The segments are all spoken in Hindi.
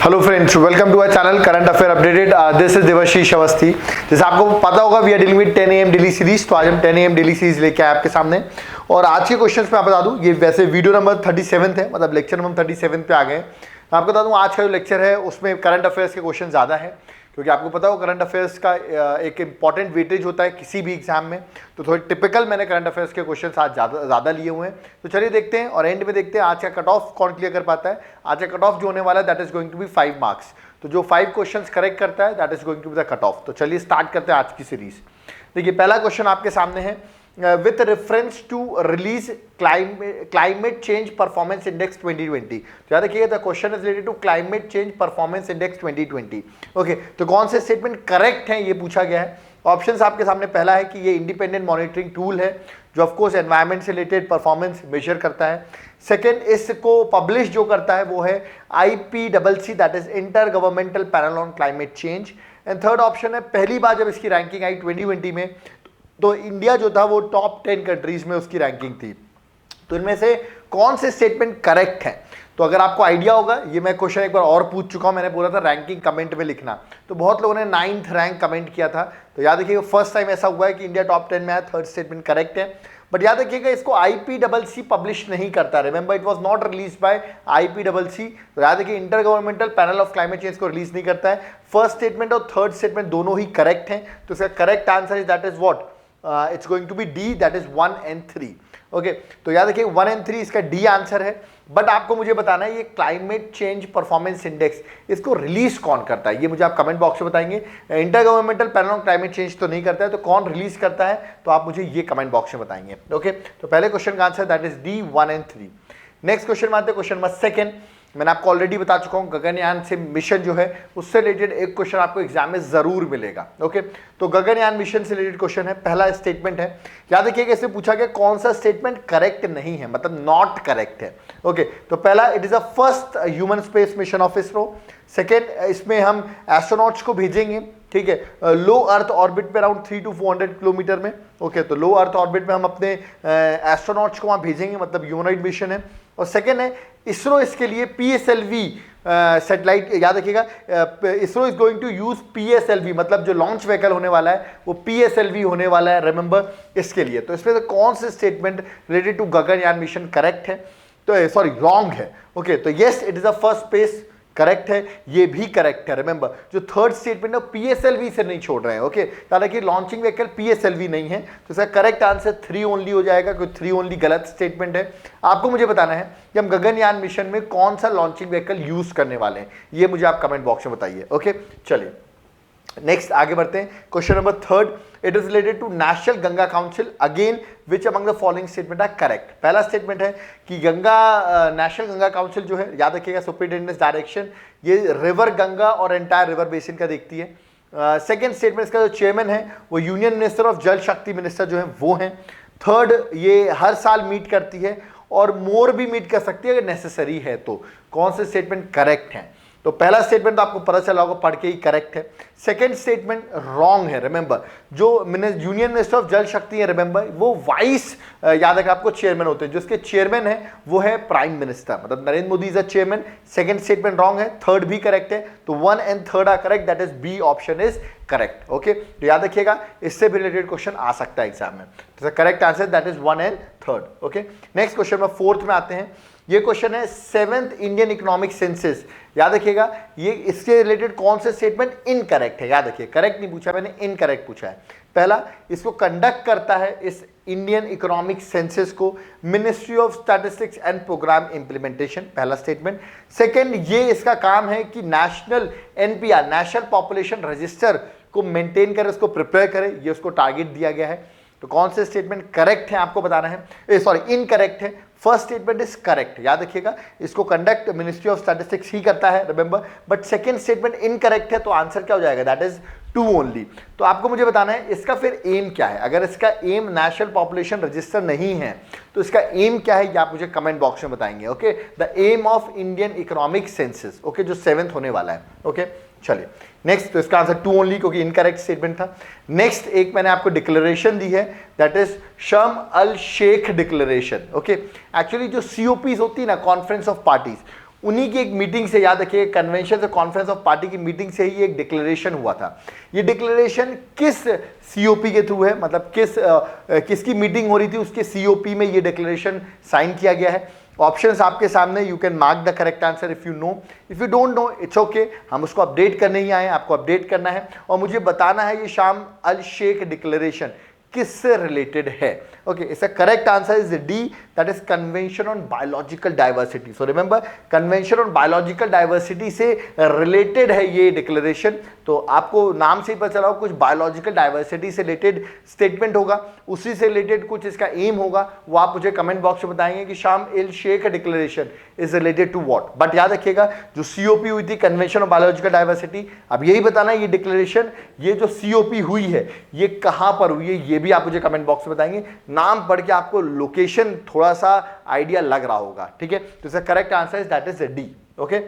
Hello friends, welcome to our channel current affair updated. This is Devashish Awasthi. जैसे आपको पता होगा we are dealing with 10 AM daily series, तो आज हम 10 AM डेली सीरीज लेके आए आपके सामने। और आज के क्वेश्चंस में आप बता दूं, ये वैसे वीडियो नंबर 37 है, मतलब लेक्चर नंबर 37 पे आ गए। मैं आपको बता दूं आज का जो लेक्चर है उसमें करंट अफेयर्स के क्वेश्चन ज़्यादा है, क्योंकि आपको पता हो करंट अफेयर्स का एक इंपॉर्टेंट वेटेज होता है किसी भी एग्जाम में। तो थोड़ी टिपिकल मैंने करंट अफेयर्स के क्वेश्चन आज ज़्यादा लिए हुए हैं। तो चलिए देखते हैं और एंड में देखते हैं आज का कट ऑफ कौन क्लियर कर पाता है। आज का कट ऑफ जो होने वाला है that is going to be 5 marks. तो जो 5 क्वेश्चंस करेक्ट करता है that is going to be the cut off. तो चलिए स्टार्ट करते हैं आज की सीरीज। देखिए पहला क्वेश्चन आपके सामने है, with reference to release climate change performance index 2020। तो याद रखिएगा the question is related to climate change performance index 2020। Okay, तो कौन से स्टेटमेंट करेक्ट हैं ये पूछा गया है। ऑप्शंस आपके सामने, पहला है कि ये इंडिपेंडेंट मॉनिटरिंग टूल है जो ऑफ कोर्स एनवायरनमेंट से रिलेटेड परफॉर्मेंस मेजर करता है। सेकेंड, इसको पब्लिश जो करता है वो है IPCC, that is inter governmental panel on climate change. And third option है, पहली बार जब इसकी रैंकिंग आई 2020 में तो इंडिया जो था वो टॉप 10 कंट्रीज में उसकी रैंकिंग थी। तो इनमें से कौन से स्टेटमेंट करेक्ट है। तो अगर आपको आइडिया होगा, ये मैं क्वेश्चन एक बार और पूछ चुका हूं, मैंने बोला था रैंकिंग कमेंट में लिखना, तो बहुत लोगों ने 9th रैंक कमेंट किया था। तो याद रखिएगा फर्स्ट टाइम ऐसा हुआ है कि इंडिया टॉप 10 में आया, थर्ड स्टेटमेंट करेक्ट है। बट याद रखिएगा इसको IPCC पब्लिश नहीं करता, remember it was not release by IPCC। तो याद रखिए intergovernmental panel of climate change को रिलीज नहीं करता है। फर्स्ट स्टेटमेंट और थर्ड स्टेटमेंट दोनों ही करेक्ट हैं। तो इसका correct answer is that is what, it's going to be D, that is 1 and 3। Okay, तो याद रखिए 1 and 3 इसका D आंसर है। बट आपको मुझे बताना है ये क्लाइमेट चेंज परफॉर्मेंस इंडेक्स इसको रिलीज कौन करता है, ये मुझे आप कमेंट बॉक्स में बताएंगे। Inter governmental panel on climate change तो नहीं करता है, तो कौन रिलीज करता है तो आप मुझे ये कमेंट बॉक्स में बताएंगे। ओके, तो पहले क्वेश्चन का answer that is D, 1 and 3। Next question में आते हैं, क्वेश्चन नंबर सेकंड। मैंने आपको ऑलरेडी बता चुका हूं गगनयान से मिशन जो है उससे रिलेटेड एक क्वेश्चन आपको एग्जाम में जरूर मिलेगा। ओके, तो गगनयान मिशन से रिलेटेड क्वेश्चन है, पहला स्टेटमेंट है। याद रखिएगा इससे पूछा गया कौन सा स्टेटमेंट करेक्ट नहीं है, मतलब नॉट करेक्ट है। ओके, तो पहला, it is a first human space mission of ISRO. Second, इसमें हम एस्ट्रोनॉट्स को भेजेंगे, ठीक है, लो अर्थ ऑर्बिट पे अराउंड 300 to 400 किलोमीटर में। ओके, तो लो अर्थ ऑर्बिट में हम अपने एस्ट्रोनॉट्स को वहां भेजेंगे, मतलब ह्यूमनॉइड मिशन है। और सेकेंड है इसरो इसके लिए PSLV सैटेलाइट, याद रखिएगा ISRO is going to use PSLV, मतलब जो लॉन्च व्हीकल होने वाला है वो PSLV होने वाला है, रिमेंबर इसके लिए। तो इसमें से कौन से statement related to Gaganyaan mission correct है, तो सॉरी रॉन्ग है। ओके, तो yes it is a first space, correct है, ये भी करेक्ट है। रिमेंबर जो थर्ड स्टेटमेंट है PSLV से नहीं छोड़ रहे हैं। ओके, हालांकि लॉन्चिंग व्हीकल PSLV नहीं है, तो इसका करेक्ट आंसर 3 ओनली हो जाएगा, क्योंकि 3 ओनली गलत स्टेटमेंट है। आपको मुझे बताना है कि हम गगनयान मिशन में कौन सा लॉन्चिंग व्हीकल यूज करने वाले हैं, ये मुझे आप कमेंट बॉक्स में बताइए। ओके, चलिए नेक्स्ट आगे बढ़ते हैं। Question number third, it is related to national Ganga council, again which among the following statement are correct. पहला स्टेटमेंट है कि नेशनल गंगा काउंसिल जो है, याद रखिएगा सुपरिटेंडेंस डायरेक्शन ये रिवर गंगा और एंटायर रिवर बेसिन का देखती है। सेकेंड स्टेटमेंट इसका जो चेयरमैन है वो यूनियन मिनिस्टर ऑफ जल शक्ति मिनिस्टर जो है वो हैं। थर्ड, ये हर साल मीट करती है और मोर भी मीट कर सकती है अगर नेसेसरी है। तो कौन से स्टेटमेंट करेक्ट हैं, तो पहला स्टेटमेंट तो आपको पता चला होगा पढ़ के ही, करेक्ट है। सेकंड स्टेटमेंट रॉन्ग है। रिमेंबर जो यूनियन मिनिस्टर ऑफ जल शक्ति है, रिमेंबर वो वाइस, याद रखें आपको, चेयरमैन होते हैं, जो इसके चेयरमैन है वो है प्राइम मिनिस्टर, मतलब Narendra Modi is a chairman. Second statement wrong है, थर्ड भी करेक्ट है, तो 1 and 3 are correct, that is B option is correct. Okay, तो याद रखिएगा इससे भी रिलेटेड क्वेश्चन आ सकता है एग्जाम में, तो correct answer that is 1 and 3। Okay, next question में फोर्थ में आते हैं। ये क्वेश्चन है 7th इंडियन इकोनॉमिक सेंसस। याद रखिएगा ये इससे रिलेटेड कौन से स्टेटमेंट इनकरेक्ट है, याद रखिए करेक्ट नहीं पूछा मैंने, इनकरेक्ट पूछा है। पहला, इसको कंडक्ट करता है इस इंडियन इकोनॉमिक सेंसस को ministry of statistics and programme implementation, पहला स्टेटमेंट। सेकंड, ये इसका काम है कि national NPR national population register को मेंटेन करे, उसको प्रिपेयर करे, ये उसको टारगेट दिया गया है। तो कौन से स्टेटमेंट करेक्ट है आपको बताना है, सॉरी इनकरेक्ट है। फर्स्ट स्टेटमेंट इज करेक्ट, याद रखिएगा इसको कंडक्ट मिनिस्ट्री ऑफ स्टैटिस्टिक्स ही करता है, remember, but second statement incorrect है, तो आंसर क्या हो जाएगा, दैट इज 2 ओनली। तो आपको मुझे बताना है इसका फिर एम क्या है। अगर इसका एम नेशनल पॉपुलेशन रजिस्टर नहीं है तो इसका एम क्या है ये आप मुझे कमेंट बॉक्स में बताएंगे। Okay, the aim of Indian economic census, okay, जो 7th होने वाला है। ओके, चलिए नेक्स्ट, तो इसका आंसर 2 ओनली, क्योंकि इनकरेक्ट स्टेटमेंट था। नेक्स्ट एक मैंने आपको डिक्लेरेशन दी है, दैट इज शर्म अल शेख डिक्लेरेशन। ओके, एक्चुअली जो COPs होती है ना, कॉन्फ्रेंस ऑफ पार्टीज, उन्हीं की एक मीटिंग से, याद रखिए कन्वेंशन से कॉन्फ्रेंस ऑफ पार्टी की मीटिंग से ही एक डिक्लेरेशन हुआ था। ये डिक्लेरेशन किस सीओपी के थ्रू है, मतलब किसकी मीटिंग हो रही थी उसके सीओपी में ये डिक्लेरेशन साइन किया गया है। ऑप्शंस आपके सामने, you can mark the correct answer if you know, if you don't know it's okay. हम उसको अपडेट करने ही आए हैं, आपको अपडेट करना है और मुझे बताना है ये शार्म अल शेख डिक्लेरेशन किससे रिलेटेड है। ओके, इसका correct answer is D, that is convention on biological diversity. So remember, convention on biological diversity से रिलेटेड है ये डिक्लेरेशन। तो आपको नाम से ही पता चला, कुछ बायोलॉजिकल डाइवर्सिटी से रिलेटेड स्टेटमेंट होगा, उसी से रिलेटेड कुछ इसका एम होगा, वो आप मुझे कमेंट बॉक्स में बताएंगे कि Sharm el Sheikh declaration is related to what. But याद रखिएगा, जो सीओपी हुई थी कन्वेंशन ऑन बायोलॉजिकल डाइवर्सिटी, अब यही बताना है ये डिक्लेरेशन, ये जो सीओपी हुई है ये कहां पर हुई है, ये भी आप मुझे कमेंट बॉक्स में बताएंगे। नाम पढ़ के आपको लोकेशन थोड़ा सा आइडिया लग रहा होगा, ठीक है। तो इसका correct answer is that is D. Okay,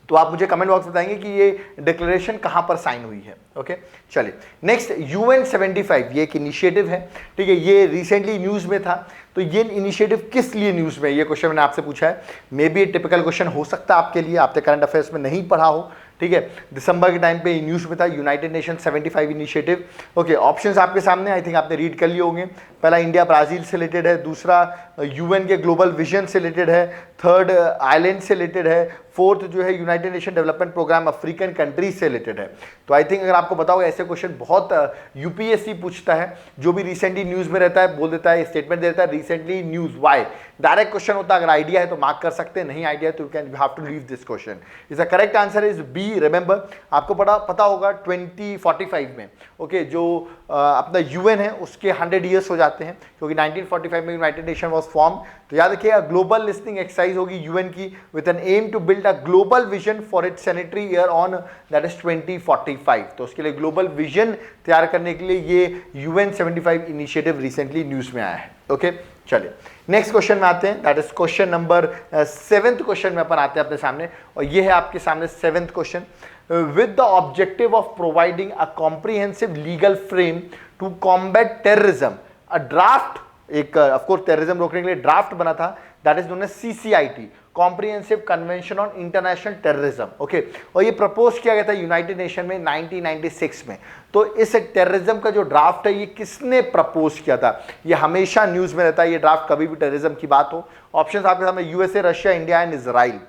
तो आप मुझे कमेंट बॉक्स में बताएंगे कि ये डिक्लेरेशन कहां पर साइन हुई है। ओके, चलिए नेक्स्ट, UN 75 ये एक इनिशिएटिव है, ठीक है। ये रिसेंटली न्यूज में था। तो ये इनिशिएटिव किस लिए न्यूज में, ये क्वेश्चन मैंने आपसे पूछा है। मे बी टिपिकल क्वेश्चन हो सकता है आपके लिए, आपने करंट अफेयर्स में नहीं पढ़ा हो, ठीक है। दिसंबर के टाइम पे न्यूज में था, United nation 75 initiative. Okay, options आपके सामने, आई थिंक आपने रीड कर लिए होंगे। पहला इंडिया ब्राजील से रिलेटेड है, दूसरा UN के ग्लोबल विजन से रिलेटेड है, थर्ड आइलैंड से रिलेटेड है, फोर्थ जो है united nation development programme African countries से रिलेटेड है। तो आई थिंक अगर आपको बताओ, ऐसे क्वेश्चन बहुत यूपीएससी पूछता है, जो भी रिसेंटली न्यूज में रहता है बोल देता है, स्टेटमेंट देता है recently news, why direct question होता है। अगर आइडिया है तो मार्क कर सकते हैं, नहीं आइडिया तो you can have to leave this question. इसका correct answer is B. Remember, आपको पता होगा 2045 में, ओके, जो अपना UN है उसके 100 ईयर्स हो जाते हैं, क्योंकि 1945 में यूनाइटेड नेशन वाज फॉर्म। तो याद रखिए, ग्लोबल लिस्निंग एक्सरसाइज होगी UN की, with an aim to build a global vision for its centenary year on that is 2045। तो उसके लिए ग्लोबल विजन तैयार करने के लिए ये UN 75 इनिशिएटिव रिसेंटली न्यूज में आया है। ओके, चलिए नेक्स्ट क्वेश्चन में आते हैं, that is question number 7th question में अपन आते हैं अपने सामने, और ये है आपके सामने 7th question. with the objective of providing a comprehensive legal frame to combat terrorism, a draft, एक ऑफ कोर्स टेररिज्म रोकने के लिए ड्राफ्ट बना था, that is known as CCIT, comprehensive convention on international terrorism. Okay, और ये प्रपोज किया गया था यूनाइटेड नेशन में 1996 में। तो इस टेररिज्म का जो ड्राफ्ट है ये किसने प्रपोज किया था, ये हमेशा न्यूज में रहता है ये ड्राफ्ट, कभी भी टेररिज्म की बात हो। ऑप्शन आपके सामने, USA, Russia, India and Israel.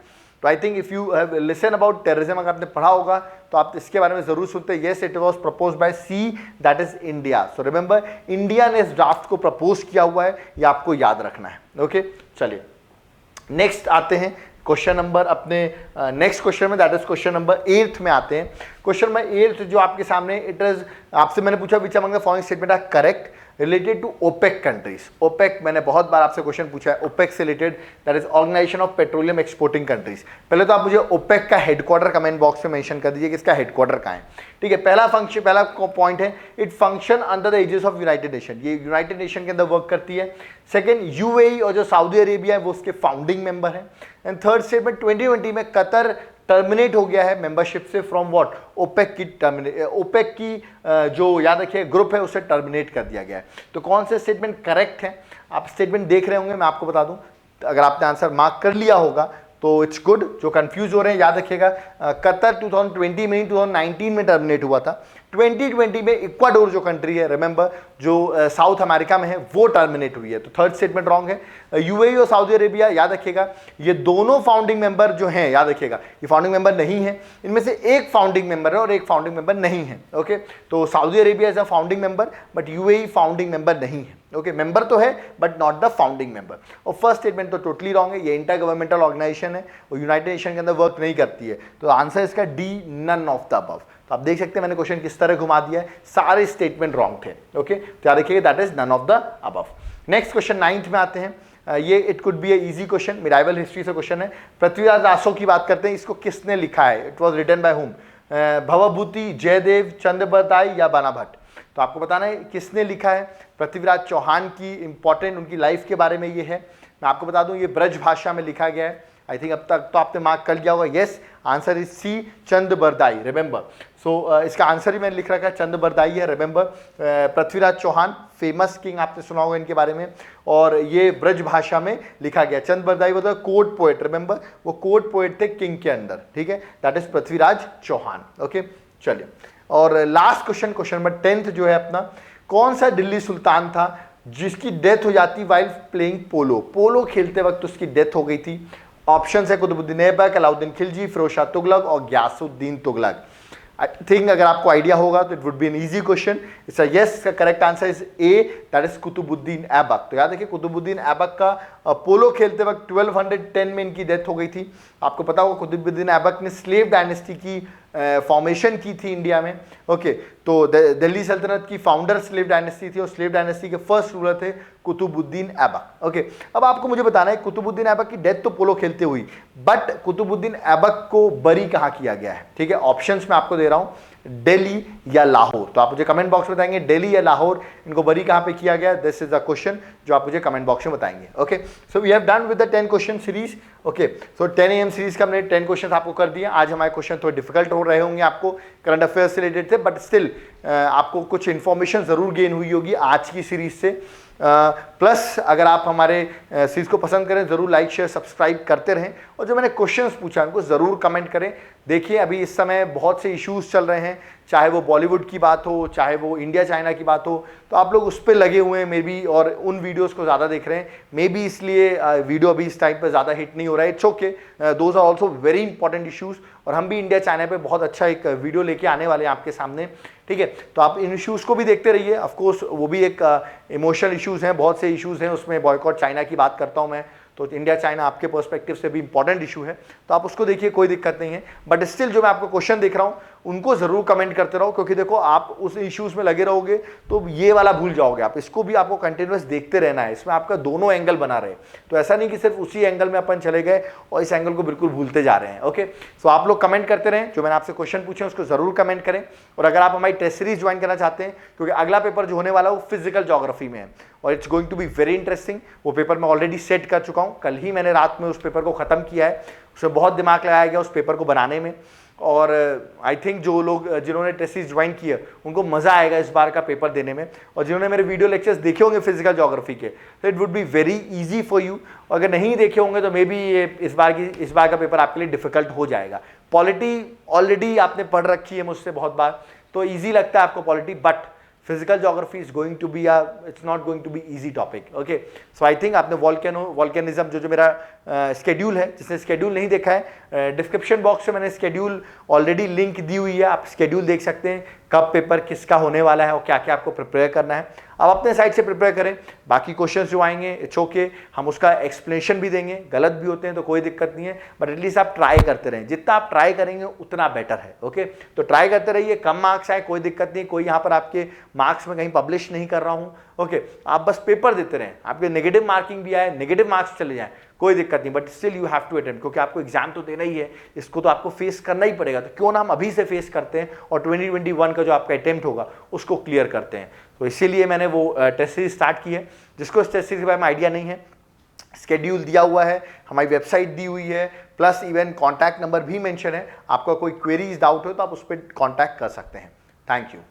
तो I think if you have listen about terrorism, अगर आपने पढ़ा होगा तो आप इसके बारे में जरूर सुनते हैं। Yes, it was proposed by C, that is India. So remember, India ने इस ड्राफ्ट को प्रपोज किया हुआ है, ये आपको याद रखना है। ओके, चलिए नेक्स्ट आते हैं क्वेश्चन नंबर अपने नेक्स्ट क्वेश्चन में, दैट इज क्वेश्चन नंबर 8 में आते हैं। क्वेश्चन नंबर 8 जो आपके सामने, इट इज, आपसे मैंने पूछा which among the following statement are correct related to OPEC countries. OPEC, मैंने बहुत बार आपसे क्वेश्चन पूछा है ओपेक से related, that is organisation of petroleum exporting countries. पहले तो आप मुझे ओपेक का हेडक्वार्टर कमेंट बॉक्स में मेंशन कर दीजिए कि इसका हेडक्वार्टर कहाँ है, ठीक है। पहला पॉइंट है, it function under the aegis of united nation, ये यूनाइटेड नेशन के अंदर वर्क करती है। सेकंड, UAE और जो सऊदी अरेबिया है वो उसके फाउंडिंग मेंबर है। एंड थर्ड स्टेटमेंट, 2020 में कतर टर्मिनेट हो गया है मेंबरशिप से फ्रॉम व्हाट, ओपेक की जो याद रखिए ग्रुप है उसे टर्मिनेट कर दिया गया है। तो कौन से स्टेटमेंट करेक्ट है, आप स्टेटमेंट देख रहे होंगे, मैं आपको बता दूं, अगर आपने आंसर मार्क कर लिया होगा तो इट्स गुड। जो कंफ्यूज हो रहे हैं, याद रखिएगा, कतर 2020 में 2019 में टर्मिनेट हुआ था। 2020 में इक्वाडोर जो कंट्री है, रिमेंबर, जो साउथ अमेरिका में है, वो टर्मिनेट हुई है। तो थर्ड स्टेटमेंट रॉन्ग है। UAE और सऊदी अरेबिया, याद रखिएगा, ये दोनों फाउंडिंग मेंबर जो हैं, याद रखिएगा, ये फाउंडिंग मेंबर नहीं है, इनमें से एक फाउंडिंग मेंबर है और एक फाउंडिंग मेंबर नहीं है। ओके, तो Saudi Arabia is a founding member but UAE founding member नहीं है। ओके, मेंबर तो है but not the founding member. और फर्स्ट स्टेटमेंट तो टोटली रॉन्ग है, ये इंटर गवर्नमेंटल ऑर्गेनाइजेशन है और यूनाइटेड नेशन के अंदर वर्क नहीं करती है। तो आंसर इसका D, none of the above. तो आप देख सकते हैं मैंने क्वेश्चन किस तरह घुमा दिया है, सारे स्टेटमेंट रॉन्ग थे। ओके, तो याद रखिएगा, that is none of the above. Next question 9th में आते हैं। ये it could be a easy question, medieval history से क्वेश्चन है। पृथ्वीराज रासो की बात करते हैं, इसको किसने लिखा है, it was written by whom, Bhavabhuti, Jaydev, Chand Bardai या बाना भट्ट। तो आपको बताना है किसने लिखा है। पृथ्वीराज चौहान की इंपॉर्टेंट उनकी लाइफ के बारे में ये है। मैं आपको बता दूं ये ब्रज भाषा में लिखा गया है। आई थिंक अब तक तो आपने मार्क कर लिया होगा। Yes, answer is C, Chandbardai. Remember, so इसका आंसर ही मैंने लिख रखा है, चंद बरदाई है। Remember, Prithviraj Chauhan famous king, आपने सुना होगा इनके बारे में, और ये ब्रज भाषा में लिखा गया। चंद बरदाई वो कोर्ट पोएट, रिमेंबर वो कोर्ट पोएट थे किंग के अंदर, ठीक है, that is Prithviraj Chauhan. Okay चलिए, और लास्ट क्वेश्चन, क्वेश्चन नंबर 10 जो है अपना, कौन सा दिल्ली सुल्तान था जिसकी डेथ हो जाती वाइल प्लेइंग पोलो? पोलो खेलते वक्त उसकी डेथ हो गई थी। ऑप्शन है कुतुबुद्दीन ऐबक, अलाउद्दीन खिलजी, फिरोज शाह तुगलक और गयासुद्दीन तुगलक। आई थिंक अगर आपको आइडिया होगा तो it would be an easy question. It's yes, correct answer is A, that is Qutubuddin Aibak. तो याद रखिए कुतुबुद्दीन ऐबक का पोलो खेलते वक्त 1210 में इनकी डेथ हो गई थी। आपको पता होगा कुतुबुद्दीन ऐबक ने स्लेव डायनेस्टी की फॉर्मेशन की थी इंडिया में। ओके, तो दिल्ली सल्तनत की फाउंडर स्लेव डायनेस्टी थी और स्लेव डायनेस्टी के फर्स्ट रूलर थे कुतुबुद्दीन ऐबक। ओके, अब आपको मुझे बताना है कुतुबुद्दीन ऐबक की डेथ तो पोलो खेलते हुई, बट कुतुबुद्दीन ऐबक को बरी कहाँ किया गया है? ठीक है, ऑप्शंस मैं आपको दे रहा हूं, दिल्ली या लाहौर। तो आप मुझे कमेंट बॉक्स में बताएंगे दिल्ली या लाहौर, इनको बरी कहाँ पे किया गया? दिस इज द क्वेश्चन जो आप मुझे कमेंट बॉक्स में बताएंगे। Okay, so we have done with the 10 question series. Okay, so 10 AM series का हमने 10 क्वेश्चन आपको कर दिए। आज हमारे क्वेश्चन थोड़े डिफिकल्ट हो रहे होंगे आपको, करंट अफेयर्स से रिलेटेड थे, बट स्टिल आपको कुछ इंफॉर्मेशन जरूर गेन हुई होगी आज की सीरीज से। प्लस अगर आप हमारे सीरीज को पसंद करें, जरूर लाइक शेयर सब्सक्राइब करते रहें, और जो मैंने क्वेश्चंस पूछा उनको जरूर कमेंट करें। देखिए अभी इस समय बहुत से इश्यूज चल रहे हैं, चाहे वो बॉलीवुड की बात हो, चाहे वो इंडिया चाइना की बात हो, तो आप लोग उस पर लगे हुए हैं मे बी, और उन वीडियोस को ज़्यादा देख रहे हैं मे बी, इसलिए वीडियो अभी इस टाइम पर ज़्यादा हिट नहीं हो रहा है। It's okay, those are also very important issues, और हम भी इंडिया चाइना पे बहुत अच्छा एक वीडियो लेके आने वाले हैं आपके सामने। ठीक है, तो आप इन इश्यूज़ को भी देखते रहिए। ऑफकोर्स वो भी एक इमोशनल इश्यूज़ हैं, बहुत से इश्यूज़ हैं उसमें, बॉयकॉट चाइना की बात करता हूँ मैं, तो इंडिया चाइना आपके पर्सपेक्टिव से भी इंपॉर्टेंट इशू है, तो आप उसको देखिए, कोई दिक्कत नहीं है। बट स्टिल जो मैं आपको क्वेश्चन देख रहा हूँ उनको जरूर कमेंट करते रहो, क्योंकि देखो आप उस इश्यूज में लगे रहोगे तो ये वाला भूल जाओगे आप, इसको भी आपको कंटिन्यूअस देखते रहना है, इसमें आपका दोनों एंगल बना रहे। तो ऐसा नहीं कि सिर्फ उसी एंगल में अपन चले गए और इस एंगल को बिल्कुल भूलते जा रहे हैं। ओके, सो आप लोग कमेंट करते रहें, जो मैंने आपसे क्वेश्चन पूछे उसको जरूर कमेंट करें। और अगर आप हमारी टेस्ट सीरीज ज्वाइन करना चाहते हैं, क्योंकि अगला पेपर जो होने वाला है वो फिजिकल ज्योग्राफी में है, और it's going to be very interesting. वो पेपर मैं ऑलरेडी सेट कर चुका हूँ, कल ही मैंने रात में उस पेपर को खत्म किया है, उसमें बहुत दिमाग लगाया गया उस पेपर को बनाने में, और आई थिंक जो लोग जिन्होंने टेस्ट सीरीज ज्वाइन किया उनको मजा आएगा इस बार का पेपर देने में, और जिन्होंने मेरे वीडियो लेक्चर्स देखे होंगे फिजिकल ज्योग्राफी के, तो it would be very easy for you. अगर नहीं देखे होंगे तो मे बी ये इस बार का पेपर आपके लिए डिफिकल्ट हो जाएगा। पॉलिटी ऑलरेडी आपने पढ़ रखी है मुझसे बहुत बार, तो ईजी लगता है आपको polity, but physical geography is going to be it's not going to be easy topic. Okay, so I think आपने वॉल्केनिज्म जो मेरा स्केड्यूल है, जिसने स्केड्यूल नहीं देखा है, डिस्क्रिप्शन बॉक्स में मैंने स्केड्यूल ऑलरेडी लिंक दी हुई है, आप स्केड्यूल देख सकते हैं कब पेपर किसका होने वाला है और क्या क्या आपको प्रिपेयर करना है। आप अपने साइड से प्रिपेयर करें, बाकी क्वेश्चंस जो आएंगे इट्स ओके, हम उसका एक्सप्लेनेशन भी देंगे, गलत भी होते हैं तो कोई दिक्कत नहीं है, बट एटलीस्ट आप ट्राई करते रहें, जितना आप ट्राई करेंगे उतना बेटर है। ओके, तो ट्राई करते रहिए, कम मार्क्स आए कोई दिक्कत नहीं, कोई यहाँ पर आपके मार्क्स में कहीं पब्लिश नहीं कर रहा हूँ। ओके, आप बस पेपर देते रहें, आपके नेगेटिव मार्किंग भी आए, नेगेटिव मार्क्स चले जाएं, कोई दिक्कत नहीं, but still you have to attempt, क्योंकि आपको एग्जाम तो देना ही है, इसको तो आपको फेस करना ही पड़ेगा। तो क्यों ना हम अभी से फेस करते हैं और 2021 का जो आपका अटेम्प्ट होगा उसको क्लियर करते हैं। तो इसीलिए मैंने वो टेस्ट सीरीज स्टार्ट की है। जिसको इस टेस्ट सीरीज के बारे में आइडिया नहीं है, स्केड्यूल दिया हुआ है, हमारी वेबसाइट दी हुई है, प्लस इवन कॉन्टैक्ट नंबर भी मेंशन है। आपका कोई क्वेरीज डाउट हो तो आप उस पर कॉन्टैक्ट कर सकते हैं। Thank you.